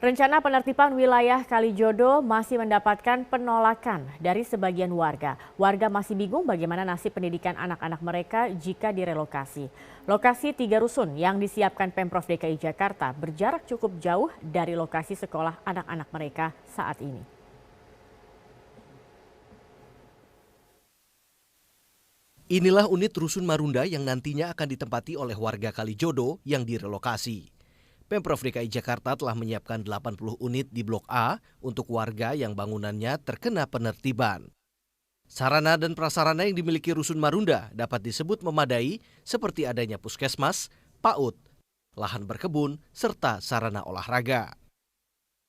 Rencana penertiban wilayah Kalijodo masih mendapatkan penolakan dari sebagian warga. Warga masih bingung bagaimana nasib pendidikan anak-anak mereka jika direlokasi. Lokasi 3 rusun yang disiapkan Pemprov DKI Jakarta berjarak cukup jauh dari lokasi sekolah anak-anak mereka saat ini. Inilah unit Rusun Marunda yang nantinya akan ditempati oleh warga Kalijodo yang direlokasi. Pemprov DKI Jakarta telah menyiapkan 80 unit di Blok A untuk warga yang bangunannya terkena penertiban. Sarana dan prasarana yang dimiliki Rusun Marunda dapat disebut memadai seperti adanya puskesmas, PAUD, lahan berkebun, serta sarana olahraga.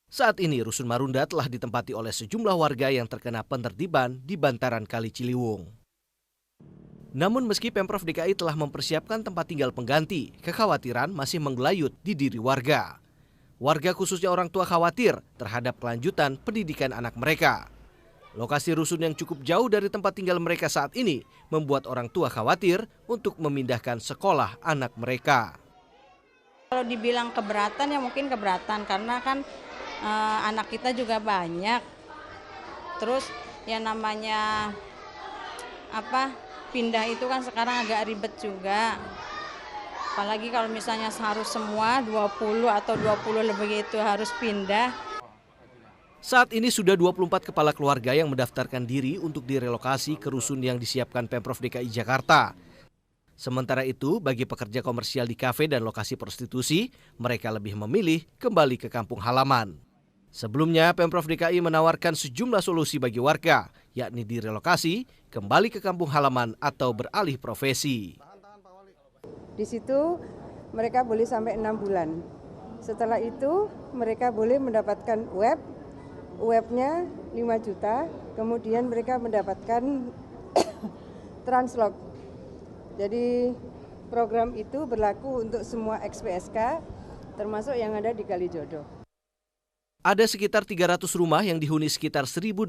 Saat ini Rusun Marunda telah ditempati oleh sejumlah warga yang terkena penertiban di bantaran Kali Ciliwung. Namun meski Pemprov DKI telah mempersiapkan tempat tinggal pengganti, kekhawatiran masih menggelayut di diri warga. Warga khususnya orang tua khawatir terhadap kelanjutan pendidikan anak mereka. Lokasi rusun yang cukup jauh dari tempat tinggal mereka saat ini membuat orang tua khawatir untuk memindahkan sekolah anak mereka. Kalau dibilang keberatan ya mungkin keberatan karena kan anak kita juga banyak. Terus yang namanya pindah itu kan sekarang agak ribet juga. Apalagi kalau misalnya harus semua 20 atau 20 lebih itu harus pindah. Saat ini sudah 24 kepala keluarga yang mendaftarkan diri untuk direlokasi ke rusun yang disiapkan Pemprov DKI Jakarta. Sementara itu, bagi pekerja komersial di kafe dan lokasi prostitusi, mereka lebih memilih kembali ke kampung halaman. Sebelumnya, Pemprov DKI menawarkan sejumlah solusi bagi warga, yakni direlokasi, kembali ke kampung halaman atau beralih profesi. Di situ mereka boleh sampai 6 bulan. Setelah itu mereka boleh mendapatkan webnya 5 juta, kemudian mereka mendapatkan translog. Jadi program itu berlaku untuk semua ex-PSK, termasuk yang ada di Kalijodo. Ada sekitar 300 rumah yang dihuni sekitar 1.800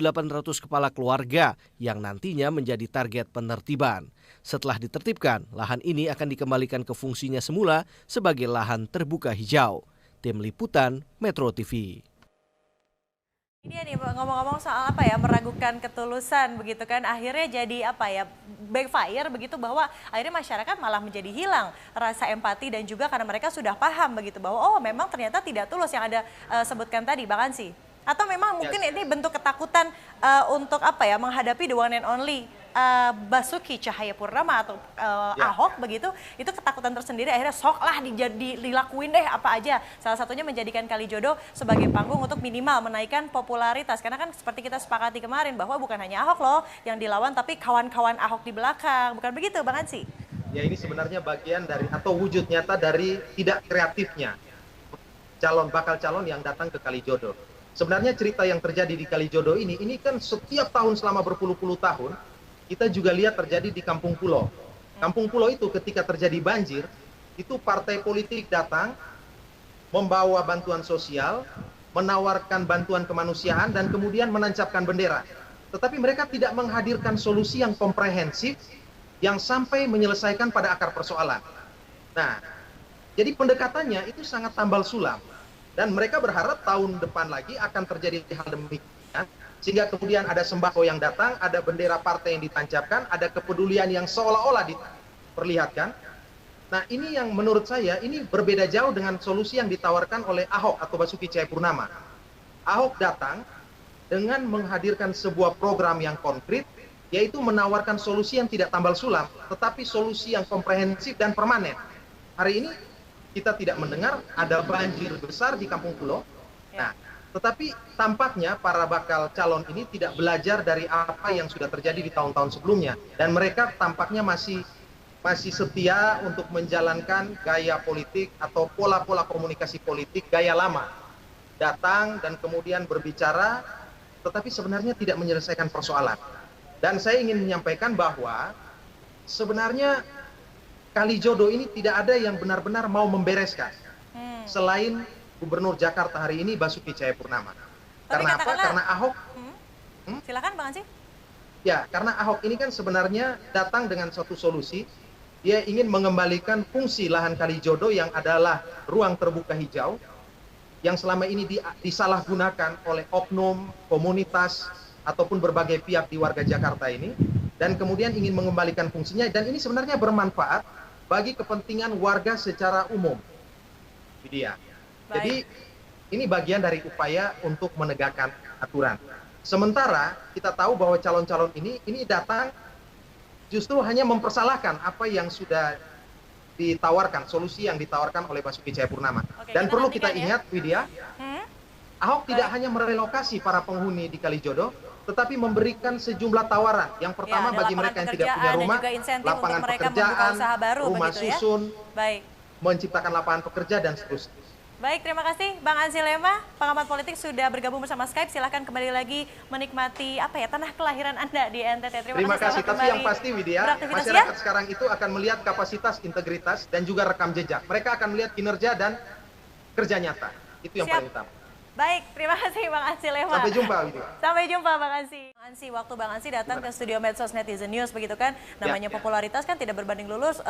kepala keluarga yang nantinya menjadi target penertiban. Setelah ditertibkan, lahan ini akan dikembalikan ke fungsinya semula sebagai lahan terbuka hijau. Tim Liputan Metro TV. Ini nih ngomong-ngomong soal meragukan ketulusan begitu kan, akhirnya jadi backfire begitu, bahwa akhirnya masyarakat malah menjadi hilang rasa empati dan juga karena mereka sudah paham begitu bahwa oh memang ternyata tidak tulus yang ada sebutkan tadi Bang Ansi. Atau memang mungkin ini bentuk ketakutan untuk menghadapi the one and only Basuki Cahayapurnama atau Ahok begitu, itu ketakutan tersendiri, akhirnya sok lah dilakuin deh apa aja. Salah satunya menjadikan Kalijodo sebagai panggung untuk minimal menaikkan popularitas. Karena kan seperti kita sepakati kemarin bahwa bukan hanya Ahok loh yang dilawan, tapi kawan-kawan Ahok di belakang. Bukan begitu Bang Ansi? Ya, ini sebenarnya bagian dari atau wujud nyata dari tidak kreatifnya bakal calon yang datang ke Kalijodo. Sebenarnya cerita yang terjadi di Kalijodo ini kan setiap tahun selama berpuluh-puluh tahun kita juga lihat terjadi di Kampung Pulo. Kampung Pulo itu ketika terjadi banjir, itu partai politik datang, membawa bantuan sosial, menawarkan bantuan kemanusiaan, dan kemudian menancapkan bendera. Tetapi mereka tidak menghadirkan solusi yang komprehensif, yang sampai menyelesaikan pada akar persoalan. Nah, jadi pendekatannya itu sangat tambal sulam. Dan mereka berharap tahun depan lagi akan terjadi hal demikian, sehingga kemudian ada sembako yang datang, ada bendera partai yang ditancapkan, ada kepedulian yang seolah-olah diperlihatkan. Nah, ini yang menurut saya ini berbeda jauh dengan solusi yang ditawarkan oleh Ahok atau Basuki Cahayapurnama. Ahok datang dengan menghadirkan sebuah program yang konkret, yaitu menawarkan solusi yang tidak tambal sulam, tetapi solusi yang komprehensif dan permanen. Hari ini kita tidak mendengar ada banjir besar di Kampung Pulo. Nah, tetapi tampaknya para bakal calon ini tidak belajar dari apa yang sudah terjadi di tahun-tahun sebelumnya. Dan mereka tampaknya masih setia untuk menjalankan gaya politik atau pola-pola komunikasi politik gaya lama. Datang dan kemudian berbicara, tetapi sebenarnya tidak menyelesaikan persoalan. Dan saya ingin menyampaikan bahwa sebenarnya Kalijodo ini tidak ada yang benar-benar mau membereskan. Selain Gubernur Jakarta hari ini Basuki Cahayapurnama. Karena apa? Karena Ahok. Silakan Bang Ansi. Ya, karena Ahok ini kan sebenarnya datang dengan suatu solusi. Dia ingin mengembalikan fungsi lahan Kalijodo yang adalah ruang terbuka hijau, yang selama ini disalahgunakan oleh oknum, komunitas, ataupun berbagai pihak di warga Jakarta ini, dan kemudian ingin mengembalikan fungsinya, dan ini sebenarnya bermanfaat bagi kepentingan warga secara umum. Widya. Jadi ini bagian dari upaya untuk menegakkan aturan. Sementara kita tahu bahwa calon-calon ini datang justru hanya mempersalahkan apa yang sudah ditawarkan, solusi yang ditawarkan oleh Basuki Cahayapurnama. Dan perlu kita ingat, Widya, Ahok tidak hanya merelokasi para penghuni di Kalijodo, tetapi memberikan sejumlah tawaran. Yang pertama bagi mereka yang tidak punya rumah, lapangan pekerjaan, rumah susun, menciptakan lapangan pekerja, dan seterusnya. Baik, terima kasih Bang Ansy Lema, pengamat politik sudah bergabung bersama Skype. Silahkan kembali lagi menikmati tanah kelahiran Anda di NTT. Terima kasih. Tapi yang pasti, Widya, masyarakat sekarang itu akan melihat kapasitas, integritas, dan juga rekam jejak. Mereka akan melihat kinerja dan kerja nyata. Itu yang paling utama. Baik, terima kasih Bang Ansy Lema. Sampai jumpa, Widya. Sampai jumpa Bang Ansy. Waktu Bang Ansy datang ke studio Medsos Netizen News, begitu kan, namanya popularitas kan tidak berbanding lurus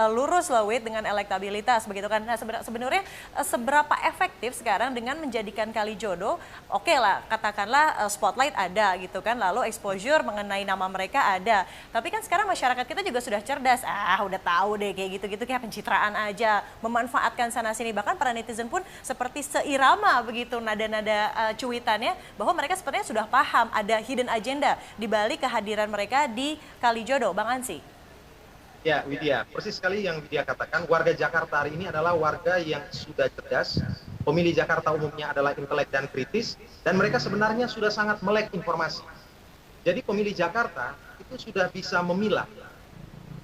loh, Wid, dengan elektabilitas, begitu kan. Nah, sebenarnya seberapa efektif sekarang dengan menjadikan Kalijodo, oke lah, katakanlah spotlight ada gitu kan, lalu exposure mengenai nama mereka ada. Tapi kan sekarang masyarakat kita juga sudah cerdas, udah tahu deh kayak gitu-gitu, kayak pencitraan aja, memanfaatkan sana-sini, bahkan para netizen pun seperti seirama begitu nada-nada cuitannya, bahwa mereka sepertinya sudah paham ada hidden agenda di balik kehadiran mereka di Kalijodo, Bang Ansy. Ya, Widya, persis sekali yang Widya katakan, warga Jakarta hari ini adalah warga yang sudah cerdas, pemilih Jakarta umumnya adalah intelek dan kritis, dan mereka sebenarnya sudah sangat melek informasi. Jadi pemilih Jakarta itu sudah bisa memilah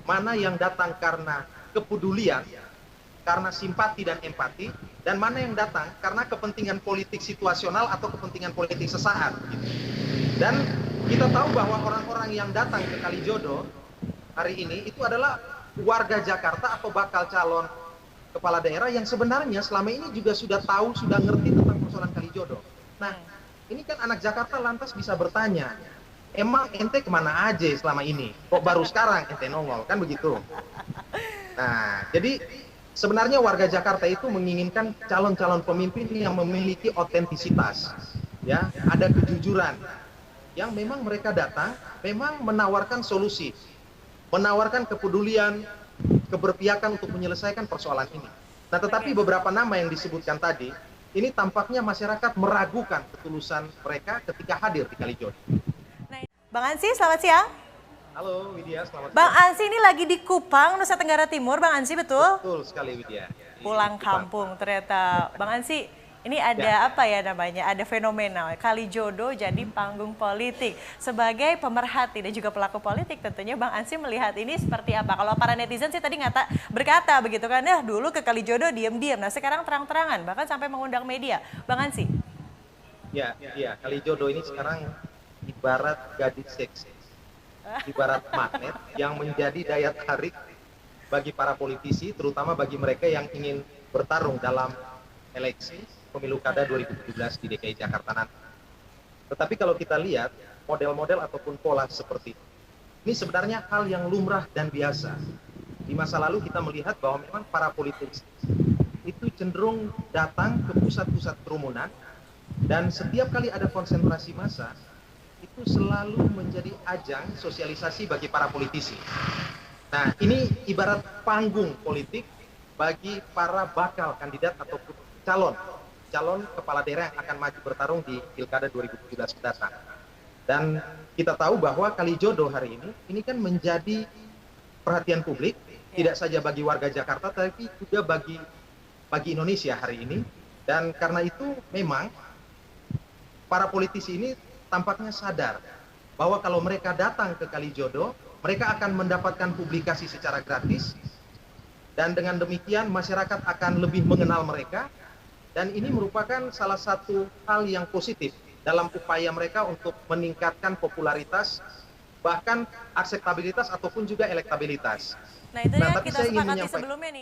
mana yang datang karena kepedulian, karena simpati dan empati, dan mana yang datang karena kepentingan politik situasional atau kepentingan politik sesaat. Dan kita tahu bahwa orang-orang yang datang ke Kalijodo hari ini itu adalah warga Jakarta atau bakal calon kepala daerah yang sebenarnya selama ini juga sudah tahu, sudah ngerti tentang persoalan Kalijodo. Nah, ini kan anak Jakarta lantas bisa bertanya, emang ente kemana aja selama ini? Kok baru sekarang ente nongol? Kan begitu. Nah, jadi sebenarnya warga Jakarta itu menginginkan calon-calon pemimpin yang memiliki otentisitas, ya, ada kejujuran, yang memang mereka datang, memang menawarkan solusi, menawarkan kepedulian, keberpihakan untuk menyelesaikan persoalan ini. Nah, tetapi beberapa nama yang disebutkan tadi, ini tampaknya masyarakat meragukan ketulusan mereka ketika hadir di Kalijodo. Bang Ansy, selamat siang. Halo Widya, selamat siang. Bang Ansy ini lagi di Kupang, Nusa Tenggara Timur, Bang Ansy, betul? Betul sekali, Widya. Pulang kampung ternyata. Bang Ansy, ini ada ada fenomena Kalijodo jadi panggung politik. Sebagai pemerhati dan juga pelaku politik, tentunya Bang Ansy melihat ini seperti apa? Kalau para netizen sih tadi berkata begitu kan, dulu ke Kalijodo diam-diam, nah sekarang terang-terangan, bahkan sampai mengundang media. Bang Ansy? Ya, Kalijodo ini sekarang ibarat gadis seksi, ibarat magnet yang menjadi daya tarik bagi para politisi, terutama bagi mereka yang ingin bertarung dalam eleksi pemilu kada 2017 di DKI Jakarta nanti. Tetapi kalau kita lihat model-model ataupun pola seperti ini sebenarnya hal yang lumrah dan biasa. Di masa lalu kita melihat bahwa memang para politisi itu cenderung datang ke pusat-pusat kerumunan, dan setiap kali ada konsentrasi massa itu selalu menjadi ajang sosialisasi bagi para politisi. Nah, ini ibarat panggung politik bagi para bakal kandidat ataupun calon kepala daerah yang akan maju bertarung di Pilkada 2017 mendatang. Dan kita tahu bahwa Kalijodo hari ini kan menjadi perhatian publik, tidak saja bagi warga Jakarta, tapi juga bagi Indonesia hari ini. Dan karena itu memang para politisi ini tampaknya sadar bahwa kalau mereka datang ke Kalijodo, mereka akan mendapatkan publikasi secara gratis, dan dengan demikian masyarakat akan lebih mengenal mereka. Dan ini merupakan salah satu hal yang positif dalam upaya mereka untuk meningkatkan popularitas, bahkan akseptabilitas ataupun juga elektabilitas. Nah, itu yang kita sepakati sebelumnya nih.